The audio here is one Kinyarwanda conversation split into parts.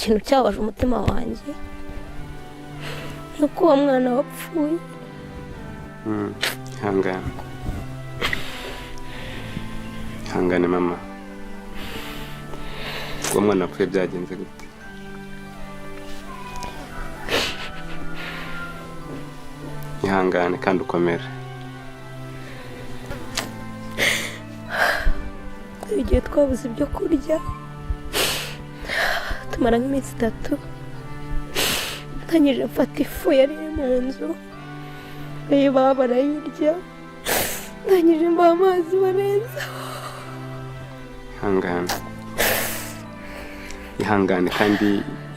ikintu cyabaje umutima wanjye nuko uwo mwana wapfuye. Ihangane mama, uwo mwana wapfuye byagenze gute? Ihangane kandi ukomere. Igihe twabuze ibyo kurya tumara nk'iminsi 3, ntangije mfata ifu yari mu nzu baba barayirya, ntangije mbaha amazi barenza. Ihangane kandi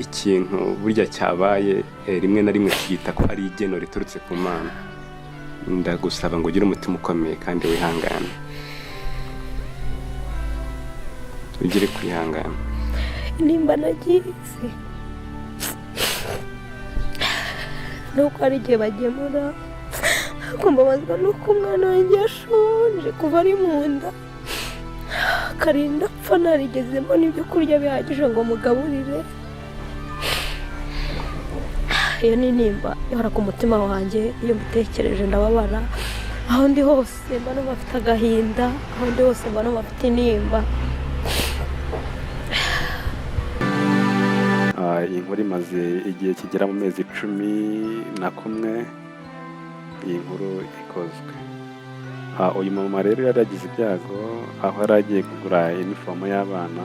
ikintu burya cyabaye rimwe na rimwe twita ko ari igeno riturutse ku Mana. Ndagusaba ngo ugire umutima ukomeye kandi wihangane, ugire kwihangana. Nimba nagize nuko ari igihe bagemura, kumbabazwa nuko umwana wanjye yashonje kuva ari mu nda, akarinda apfa narigeze mbona ibyo kurya bihagije ngo mugaburire. Iyo ni nimba ihora ku mutima wanjye, iyo mbitekereje ndababara. Aho ndi hose mba numva mfite agahinda, aho ndi hose mba numva mfite intimba. Iyi nkuru imaze igihe kigera mu mezi 11 iyi nkuru ikozwe. Uyu mama rero yari yagize ibyago aho yari agiye kugura inifomo y'abana,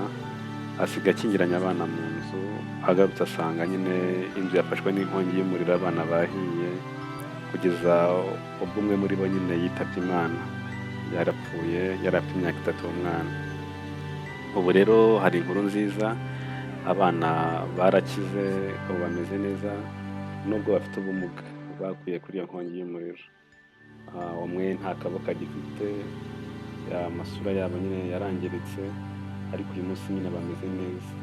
asiga akingiranye abana mu nzu. Agarutse asanga nyine inzu yafashwe n'inkongi y'umuriro, abana bahiye kugeza ubwo umwe muri bo nyine yitabye Imana, yarapfuye, yari afite imyaka 3 umwana. Ubu rero hari inkuru nziza, abana barakize, ubu bameze neza nubwo bafite ubumuga bakuye kuri iyo nkongi y'umuriro. Umwe nta kaboko agifite, amasura yabo nyine yarangiritse, ariko uyu munsi nyine bameze neza,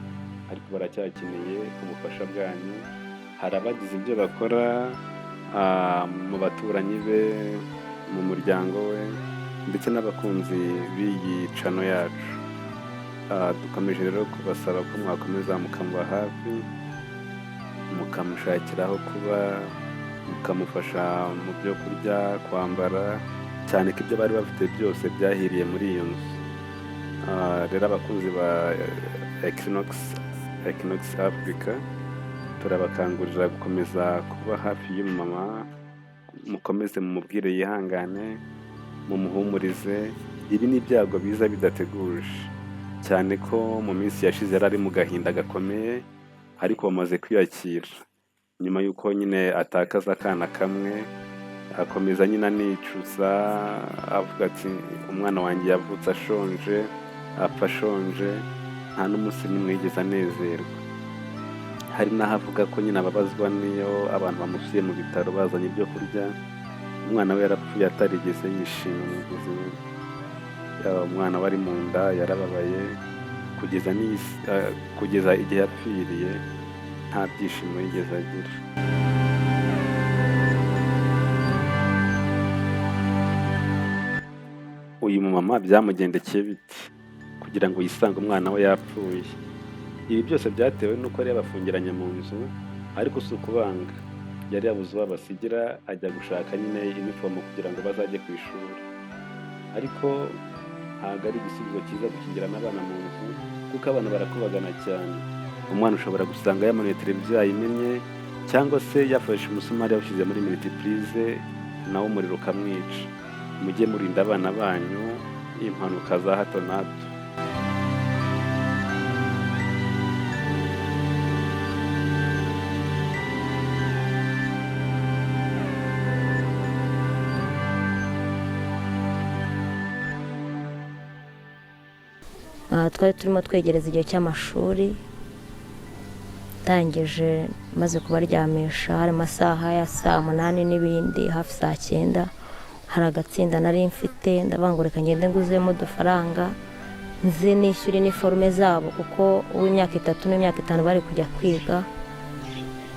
ariko baracyakeneye ubufasha bwanyu. Hari abagize ibyo bakora mu baturanyi be, mu muryango we, ndetse n'abakunzi b'iyi cano yacu. Dukomeje rero kubasaba ko mwakomeza mukamuba hafi, mukamushakira aho kuba, mukamufasha mu byo kurya, kwambara, cyane ko ibyo bari bafite byose byahiriye muri iyo nzu. Rero abakunzi ba Equinox Africa turabakangurira gukomeza kuba hafi y'umumama, mukomeze mumubwire yihangane, mumuhumurize. Ibi ni ibyago biza bidateguje, cyane ko mu minsi yashize yari ari mu gahinda gakomeye, ariko bamaze kwiyakira nyuma y'uko nyine atakaza akana kamwe. Akomeza nyine anicuza, avuga ati umwana wanjye yavutse ashonje, apfa ashonje, nta n'umunsi n'umwe yigeze anezerwa. Hari n'aho avuga ko nyine ababazwa n'iyo abantu bamusuye mu bitaro bazanye ibyo kurya, umwana we yarapfuye atarigeze yishima mu buzima. Umwana wari mu nda yarababaye kugeza igihe yapfiriye, nta byishimo yigeze agira. Uyu mumama byamugendekeye biti kugira ngo yisange umwana we yapfuye? Ibi byose byatewe n'uko yari yabafungiranye mu nzu, ariko si ukubanga, yari yabuze uwo abasigira, ajya gushaka nyine inifomo kugira ngo bazajye ku ishuri. Ariko ntabwo ari igisubizo cyiza gukingirana abana mu nzu, kuko abana barakubagana cyane. Umwana ushobora gusanga yamanuye televiziyo yayimennye, cyangwa se yafashe umusumari yawushyize muri multiprise, nawo umuriro ukamwica. Mujye murinda abana banyu impanuka za hato na hato. Twari turimo twegereza igihe cy'amashuri, ndangije maze kubaryamisha hari amasaha ya 8 n'ibindi, hafi 9. Hari agatsinda nari mfite, ndabangurika ngende nguzemo udufaranga nze nishyura iniforume zabo, kuko uw'imyaka 3 n'imyaka 5 bari kujya kwiga.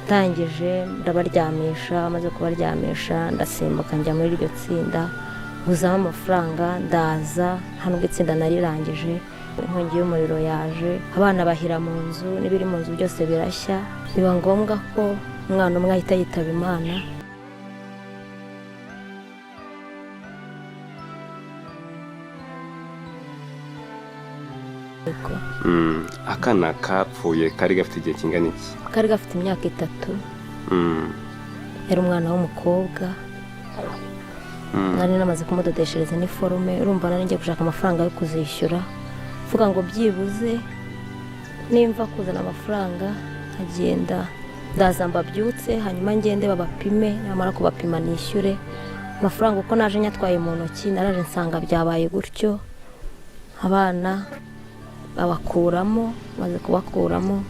Ndangije ndabaryamisha, maze kubaryamisha ndasimbuka njya muri iryo tsinda, nguzamo amafaranga, ndaza. Nta nubwo itsinda narirangije, inkongi y'umuriro yaje, abana bahira mu nzu, n'ibiri mu nzu byose birashya, biba ngombwa ko umwana umwe ahita yitaba Imana. Akana kapfuye kari gafite igihe kingana iki? Kari gafite imyaka 3. Yari umwana w'umukobwa. Nari namaze kumudodeshereza iniforume, urumva nari ngiye gushaka amafaranga yo kuzishyura, mvuga ngo byibuze nimva kuzana amafaranga agenda ndaza mbabyutse, hanyuma ngende babapime, namara kubapima nishyure amafaranga. Uko naje nyatwaye mu ntoki, naraje nsanga byabaye gutyo, abana babakuramo, maze kubakuramo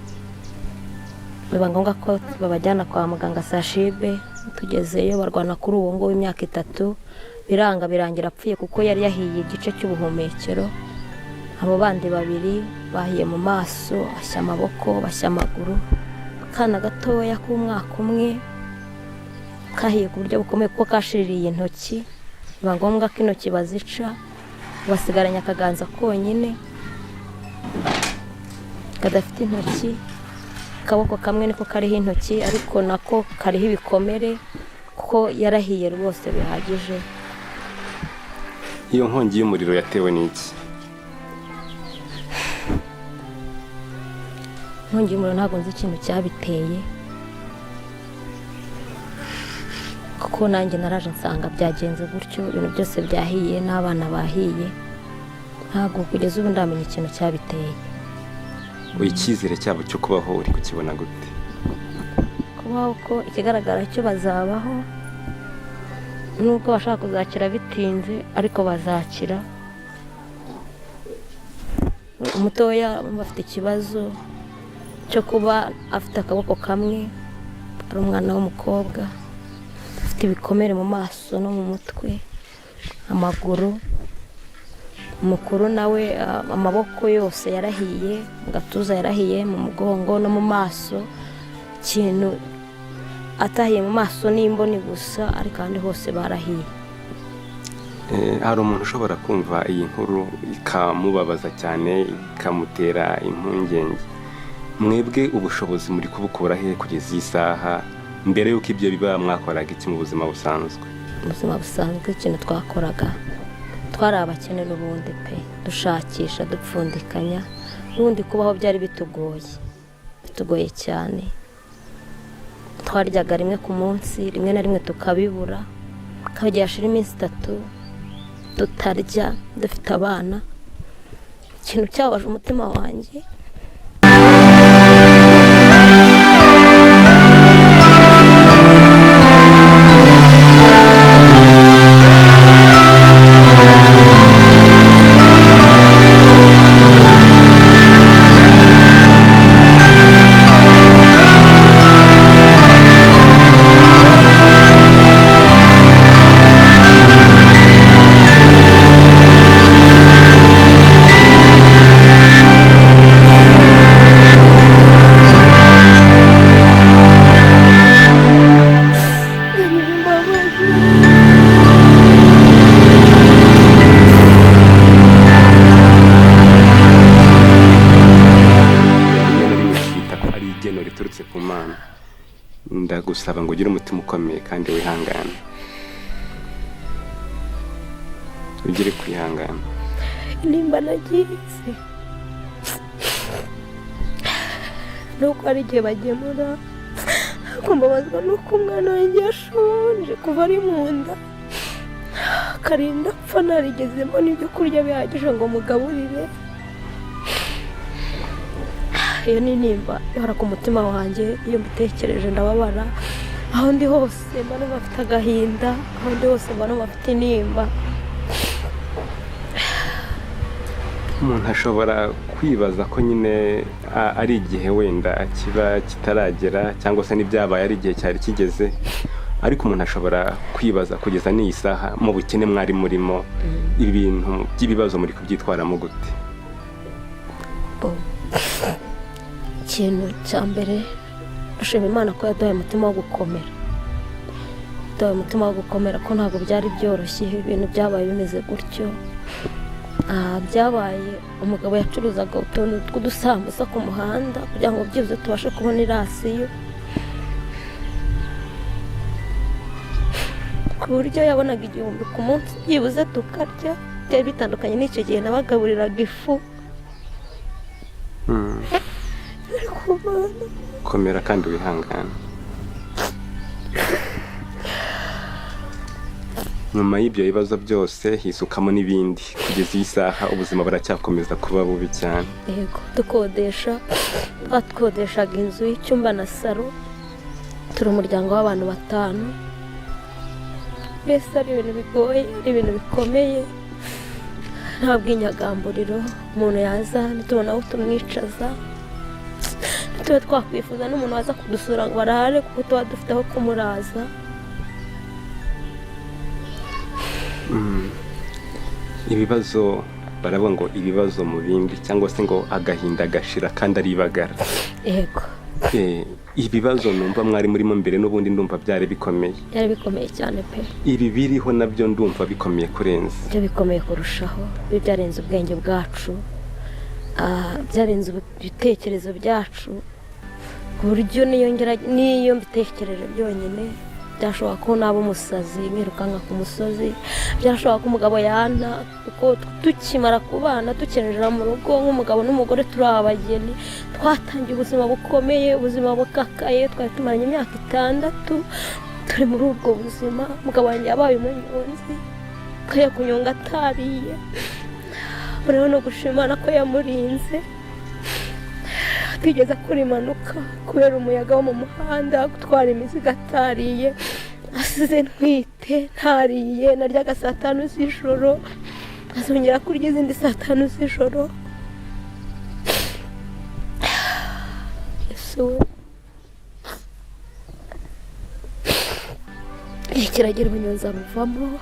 biba ngombwa ko babajyana kwa muganga Sashibe. Tugezeyo barwana kuri uwo ngo w'imyaka 3, birangira apfuye kuko yari yahiye igice cy'ubuhumekero. Abo bandi 2 bahiye mu maso, bashya amaboko, bashya amaguru. Kana gatoya k'umwaka umwe kahiye ku buryo bukomeye kuko kashiririye intoki, biba ngombwa ko intoki bazica, basigaranya akaganza konyine kadafite intoki. Akaboko kamwe niko kariho intoki, ariko nako kariho ibikomere ko yarahiye rwose bihagije. Iyo nkongi y'umuriro yatewe n'iki? Inkongi y'umuriro ntabwo nzi ikintu cyabiteye, kuko nanjye naraje nsanga byagenze gutyo, ibintu byose byahiye n'abana bahiye. Ntabwo kugeza ubu ndamenya ikintu cyabiteye. Icyizere cyabo cyo kubaho uri kukibona gute? Kubaho ko ikigaragara cyo bazabaho, nubwo bashaka kuzakira bitinze, ariko bazakira. Umutoya bafite ikibazo cyo kuba afite akaboko kamwe, ari umwana w'umukobwa, afite ibikomere mu maso no mu mutwe, amaguru. Umukuru nawe amaboko yose yarahiye, mu gatuza yarahiye, mu mugongo no mu maso. Ikintu atahiye mu maso n'imboni gusa, ariko kandi hose barahiye. Hari umuntu ushobora kumva iyi nkuru ikamubabaza cyane, ikamutera impungenge. Mwebwe ubushobozi muri kubukura he kugeza iyi saha? Mbere y'uko ibyo biba mwakoraga iki mu buzima busanzwe? Mu buzima busanzwe ikintu twakoraga, twari abakene n'ubundi pe, dushakisha dupfundikanya, n'ubundi kubaho byari bitugoye cyane. Twaryaga rimwe ku munsi, rimwe na rimwe tukabibura, kagiye hashira iminsi 3 tutarya, dufite abana. Ikintu cyabaje umutima wanjye, ndagusaba ngo ugire umutima ukomeye kandi wihangane. Ugire kwihangana. nimba nagize nuko ari igihe bagemura, kumbabazwa nuko umwana wanjye yashonje kuva ari mu nda, akarinda apfa narigezemo n'ibyo kurya bihagije ngo mugaburire. Iyo ni nimba ihora ku mutima wanjye, iyo mbitekereje ndababara. Aho ndi hose mba numva mfite agahinda, aho ndi hose mba numva mfite intimba. Umuntu ashobora kwibaza ko nyine ari igihe wenda kiba kitaragera, cyangwa se n'ibyabaye ari igihe cyari kigeze, ariko umuntu ashobora kwibaza kugeza n'iyi saha mu bukene mwari murimo, ibintu by'ibibazo muri kubyitwaramo gute? Ikintu cya mbere dushima Imana ko yaduhaye umutima wo gukomera, yaduhaye umutima wo gukomera, ko ntabwo byari byoroshye ibintu byabaye bimeze gutyo. byabaye umugabo yacuruzaga utuntu tw'udusambusa ku muhanda kugira ngo byibuze tubashe kubona irasiyo, ku buryo yabonaga 1000 ku munsi byibuze tukarya. Byari bitandukanye n'icyo gihe nabagaburiraga ifu. komera kandi wihangane. Nyuma y'ibyo bibazo byose hisukamo n'ibindi, kugeza iyi saha ubuzima buracyakomeza kuba bubi cyane. Yego, twakodeshaga inzu y'icyumba na salo, turi umuryango w'abantu 5. Mbese ari ibintu bigoye, ari ibintu bikomeye, nta bw'inyagamburiro umuntu yaza ntitubona aho tumwicaza, ntitube twakwifuza n'umuntu waza kudusura ngo barare kuko tuba dufite aho kumuraza. Ibibazo baravuga ngo ibibazo mu bindi, cyangwa se ngo agahinda gashira kandi aribagara. Yego. Ibibazo numva mwari murimo mbere n'ubundi ndumva byari bikomeye. Byari bikomeye cyane pe. Ibi biriho nabyo ndumva bikomeye kurenza. Byo bikomeye kurushaho, byarenze ubwenge bwacu, byarenze ibitekerezo byacu, ku buryo niyo mbitekereje byonyine byashobora ko naba umusazi nkirukanka ku musozi, byashobora ko umugabo yana, kuko tukimara kubana dukenera mu rugo nk'umugabo n'umugore turi abageni, twatangiye ubuzima bukomeye, ubuzima bukakaye, twari tumaranye imyaka 6 turi muri ubwo buzima. Umugabo wanjye yabaye umunyonzi, kaya kunyonga atariye, rero no gushimana ko yamurinze. Twigeze akora impanuka kubera umuyaga wo mu muhanda, gutwara imizigo atariye, asize ntwite ntariye, naryaga 5 z'ijoro, azongera kurya izindi 5 z'ijoro. Yesu, kiragira ubunyonzi amuvamo,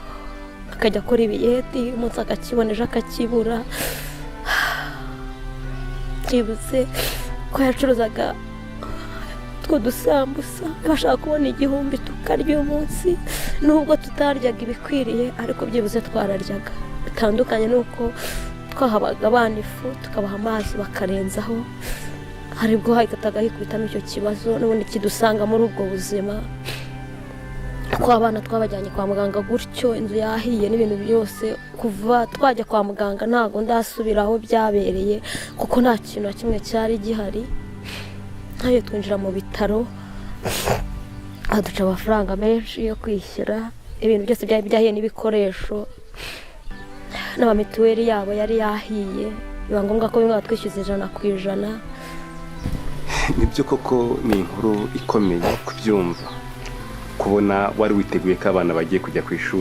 akajya akora ibiyedi, umunsi akakiboneje akakibura. Byibuze ko yacuruzaga dusambusa, bashaka kubona 1000 tukarya umunsi, nubwo tutaryaga ibikwiriye ariko byibuze twararyaga. Bitandukanye nuko twahabaga abana ifu tukabaha amazi bakarenzaho, haribwo hahitaga hikubitamo icyo kibazo n'ubundi kidusanga muri ubwo buzima. Kwa abana twabajyanye kwa muganga gutyo, inzu yahiye n'ibintu byose. Kuva twajya kwa muganga ntago ndasubiraho byabereye, kuko nta kintu na kimwe cyari gihari. Ntayo twinjira mu bitaro, aduca amafaranga menshi yo kwishyura ibintu byose byari byahiye n'ibikoresho, n'abamituweli yabo yari yahiye, biba ngombwa ko bimwe batwishyuza 100%. Nibyo koko ni inkuru ikomeye kubyumva, kubona wari witeguye ko abana bagiye kujya ku ishuri.